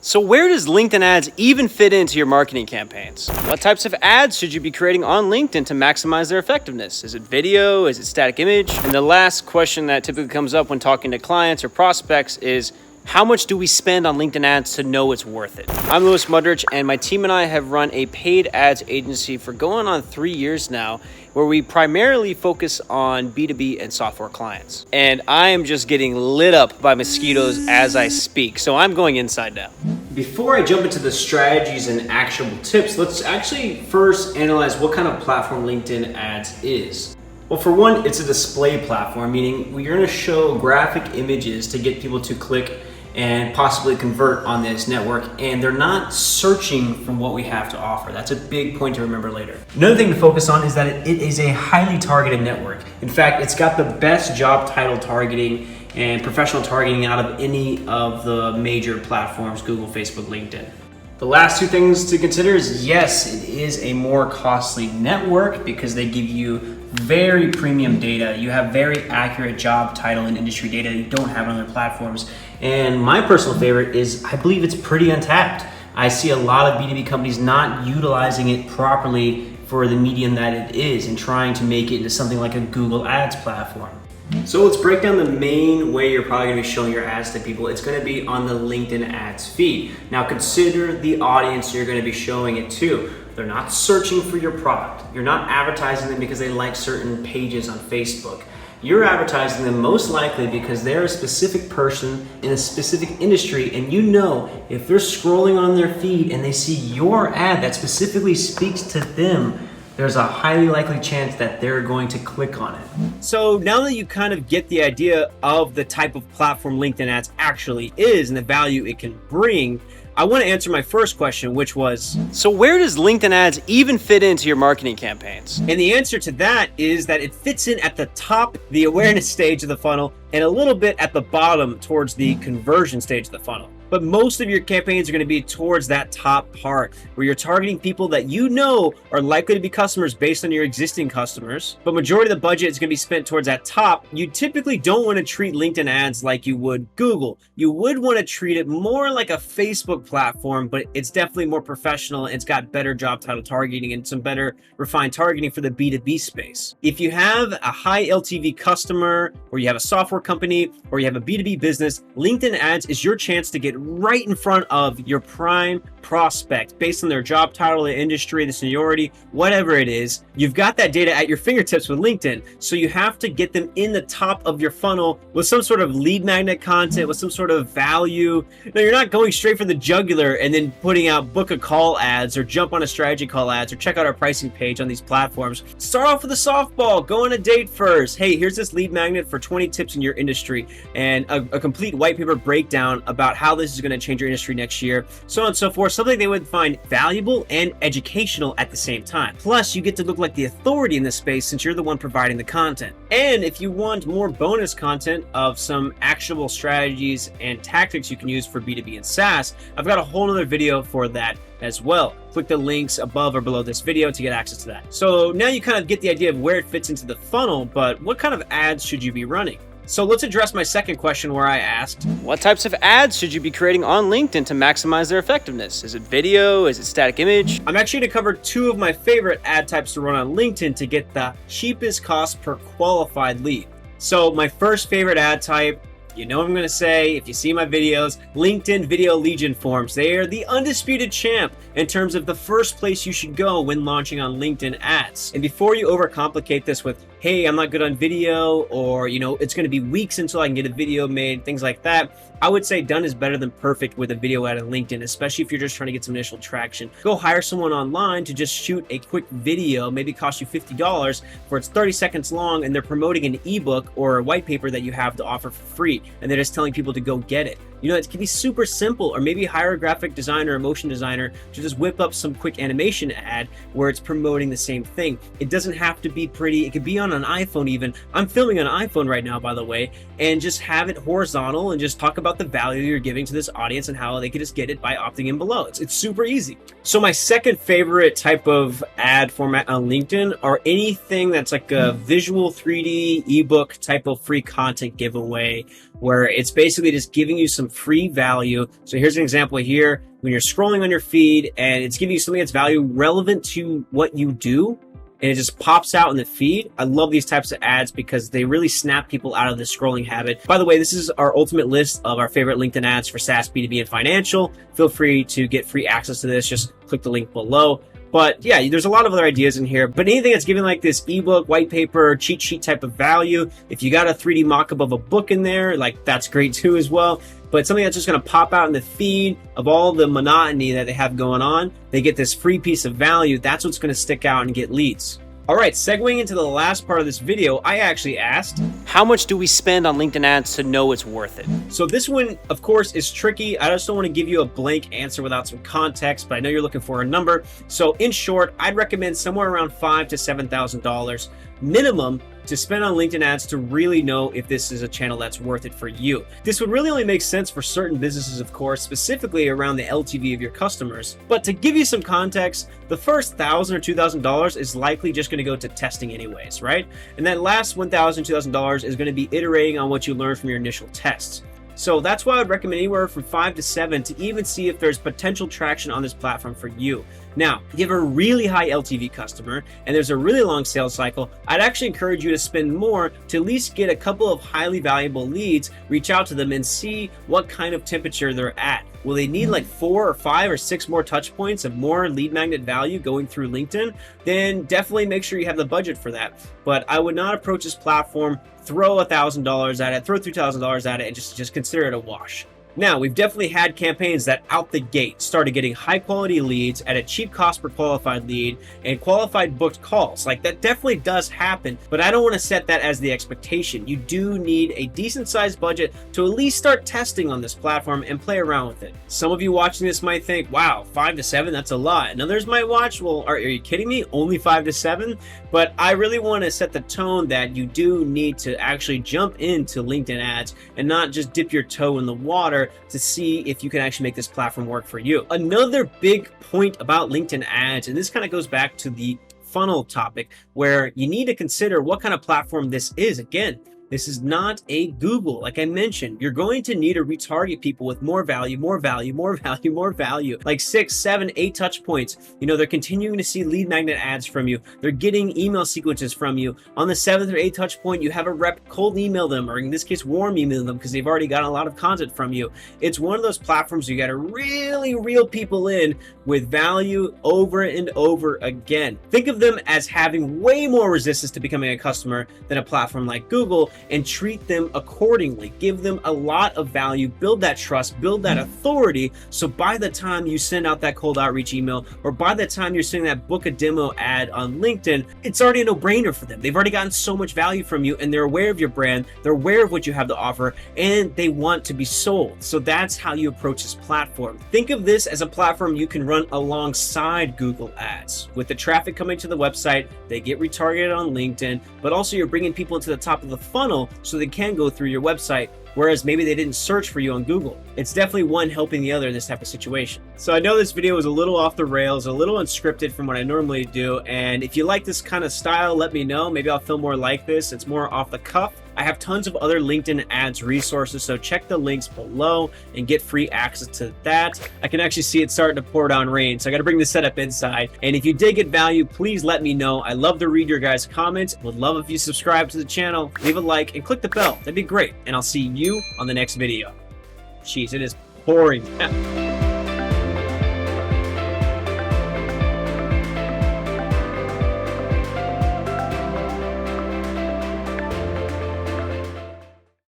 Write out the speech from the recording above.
So where does LinkedIn ads even fit into your marketing campaigns? What types of ads should you be creating on LinkedIn to maximize their effectiveness? Is it video? Is it static image? And the last question that typically comes up when talking to clients or prospects is, how much do we spend on LinkedIn ads to know it's worth it? I'm Mudrich, and my team and I have run a paid ads agency for going on 3 years now, where we primarily focus on B2B and software clients. And I am just getting lit up by mosquitoes as I speak, so I'm going inside now. Before I jump into the strategies and actionable tips, let's actually first analyze what kind of platform LinkedIn ads is. Well, for one, it's a display platform, meaning we're going to show graphic images to get people to click and possibly convert on this network, and they're not searching for what we have to offer. That's a big point to remember later. Another thing to focus on is that it is a highly targeted network. In fact, it's got the best job title targeting and professional targeting out of any of the major platforms, Google, Facebook, LinkedIn. The last two things to consider is, yes, it is a more costly network because they give you very premium data. You have very accurate job title and industry data that you don't have on other platforms. And my personal favorite is, I believe it's pretty untapped. I see a lot of B2B companies not utilizing it properly for the medium that it is and trying to make it into something like a Google Ads platform. So let's break down the main way you're probably going to be showing your ads to people. It's going to be on the LinkedIn ads feed. Now consider the audience you're going to be showing it to. They're not searching for your product. You're not advertising them because they like certain pages on Facebook. You're advertising them most likely because they're a specific person in a specific industry, and you know if they're scrolling on their feed and they see your ad that specifically speaks to them, there's a highly likely chance that they're going to click on it. So now that you kind of get the idea of the type of platform LinkedIn ads actually is and the value it can bring, I want to answer my first question, which was, so where does LinkedIn ads even fit into your marketing campaigns? And the answer to that is that it fits in at the top, the awareness stage of the funnel, and a little bit at the bottom towards the conversion stage of the funnel. But most of your campaigns are going to be towards that top part where you're targeting people that you know are likely to be customers based on your existing customers. But majority of the budget is going to be spent towards that top. You typically don't want to treat LinkedIn ads like you would Google. You would want to treat it more like a Facebook platform, but it's definitely more professional. It's got better job title targeting and some better refined targeting for the B2B space. If you have a high LTV customer, or you have a software company, or you have a B2B business, LinkedIn ads is your chance to get right in front of your prime prospect based on their job title, the industry, the seniority, whatever it is. You've got that data at your fingertips with LinkedIn. So you have to get them in the top of your funnel with some sort of lead magnet content, with some sort of value. Now, you're not going straight for the jugular and then putting out book a call ads or jump on a strategy call ads or check out our pricing page on these platforms. Start off with a softball, go on a date first. Hey, here's this lead magnet for 20 tips in your industry and a complete white paper breakdown about how this is going to change your industry next year, so on and so forth. Something they would find valuable and educational at the same time. Plus, you get to look like the authority in this space since you're the one providing the content. And if you want more bonus content of some actionable strategies and tactics you can use for B2B and SaaS, I've got a whole other video for that as well. Click the links above or below this video to get access to that. So now you kind of get the idea of where it fits into the funnel, but what kind of ads should you be running? So let's address my second question where I asked, what types of ads should you be creating on LinkedIn to maximize their effectiveness? Is it video? Is it static image? I'm actually going to cover two of my favorite ad types to run on LinkedIn to get the cheapest cost per qualified lead. So my first favorite ad type, you know what I'm going to say if you see my videos, LinkedIn Video Legion Forms. They are the undisputed champ in terms of the first place you should go when launching on LinkedIn ads. And before you overcomplicate this with, hey, I'm not good on video, or, you know, it's going to be weeks until I can get a video made, things like that, I would say done is better than perfect with a video ad on LinkedIn, especially if you're just trying to get some initial traction. Go hire someone online to just shoot a quick video, maybe cost you $50, where it's 30 seconds long, and they're promoting an ebook or a white paper that you have to offer for free, and they're just telling people to go get it. You know, it can be super simple, or maybe hire a graphic designer or motion designer to just whip up some quick animation ad where it's promoting the same thing. It doesn't have to be pretty. It could be on an iPhone even. I'm filming on an iPhone right now, by the way, and just have it horizontal and just talk about the value you're giving to this audience and how they could just get it by opting in below. It's super easy. So my second favorite type of ad format on LinkedIn are anything that's like a visual 3D ebook type of free content giveaway, where it's basically just giving you some free value. So here's an example here. When you're scrolling on your feed and it's giving you something that's value relevant to what you do, and it just pops out in the feed. I love these types of ads because they really snap people out of the scrolling habit. By the way, this is our ultimate list of our favorite LinkedIn ads for SaaS, B2B, and financial. Feel free to get free access to this. Just click the link below. But yeah, there's a lot of other ideas in here, but anything that's giving like this ebook, white paper, cheat sheet type of value, if you got a 3D mock-up of a book in there, like that's great too as well. But something that's just going to pop out in the feed of all the monotony that they have going on, they get this free piece of value. That's what's going to stick out and get leads. All right, segueing into the last part of this video, I actually asked, how much do we spend on LinkedIn ads to know it's worth it? So this one, of course, is tricky. I just don't want to give you a blank answer without some context, but I know you're looking for a number. So in short, I'd recommend somewhere around $5,000 to $7,000 minimum to spend on LinkedIn ads to really know if this is a channel that's worth it for you. This would really only make sense for certain businesses, of course, specifically around the LTV of your customers. But to give you some context, the first $1,000 or $2,000 is likely just going to go to testing anyways, right? And that last $1,000, $2,000 is going to be iterating on what you learned from your initial tests. So that's why I would recommend anywhere from 5 to 7 to even see if there's potential traction on this platform for you. Now, if you have a really high LTV customer and there's a really long sales cycle, I'd actually encourage you to spend more to at least get a couple of highly valuable leads, reach out to them and see what kind of temperature they're at. Will they need like 4 or 5 or 6 more touch points of more lead magnet value going through LinkedIn? Then definitely make sure you have the budget for that. But I would not approach this platform, throw $1,000 at it, throw $2,000 at it, and just consider it a wash. Now, we've definitely had campaigns that out the gate started getting high quality leads at a cheap cost per qualified lead and qualified booked calls. Like that definitely does happen, but I don't want to set that as the expectation. You do need a decent sized budget to at least start testing on this platform and play around with it. Some of you watching this might think, wow, 5 to 7, that's a lot. And others might watch, well, are you kidding me? Only 5 to 7? But I really want to set the tone that you do need to actually jump into LinkedIn ads and not just dip your toe in the water to see if you can actually make this platform work for you. Another big point about LinkedIn ads, and this kind of goes back to the funnel topic, where you need to consider what kind of platform this is. Again, this is not a Google. Like I mentioned, you're going to need to retarget people with more value, more value, more value, more value, like 6, 7, 8 touch points. You know, they're continuing to see lead magnet ads from you. They're getting email sequences from you. On the 7th or 8th touch point, you have a rep cold email them, or in this case, warm email them because they've already gotten a lot of content from you. It's one of those platforms you got to really reel people in with value over and over again. Think of them as having way more resistance to becoming a customer than a platform like Google, and treat them accordingly. Give them a lot of value, build that trust, build that authority. So by the time you send out that cold outreach email, or by the time you're sending that book a demo ad on LinkedIn, it's already a no-brainer for them. They've already gotten so much value from you, and they're aware of your brand, they're aware of what you have to offer, and they want to be sold. So that's how you approach this platform. Think of this as a platform you can run alongside Google Ads. With the traffic coming to the website, they get retargeted on LinkedIn, but also you're bringing people into the top of the funnel so they can go through your website, whereas maybe they didn't search for you on Google. It's definitely one helping the other in this type of situation. So I know this video was a little off the rails, a little unscripted from what I normally do, and if you like this kind of style, let me know. Maybe I'll film more like this. It's more off the cuff. I have tons of other LinkedIn ads resources, so check the links below and get free access to that. I can actually see it starting to pour down rain, so I got to bring the setup inside. And if you did get value, please let me know. I love to read your guys' comments. Would love if you subscribe to the channel, leave a like, and click the bell. That'd be great. And I'll see you on the next video. Jeez, it is pouring.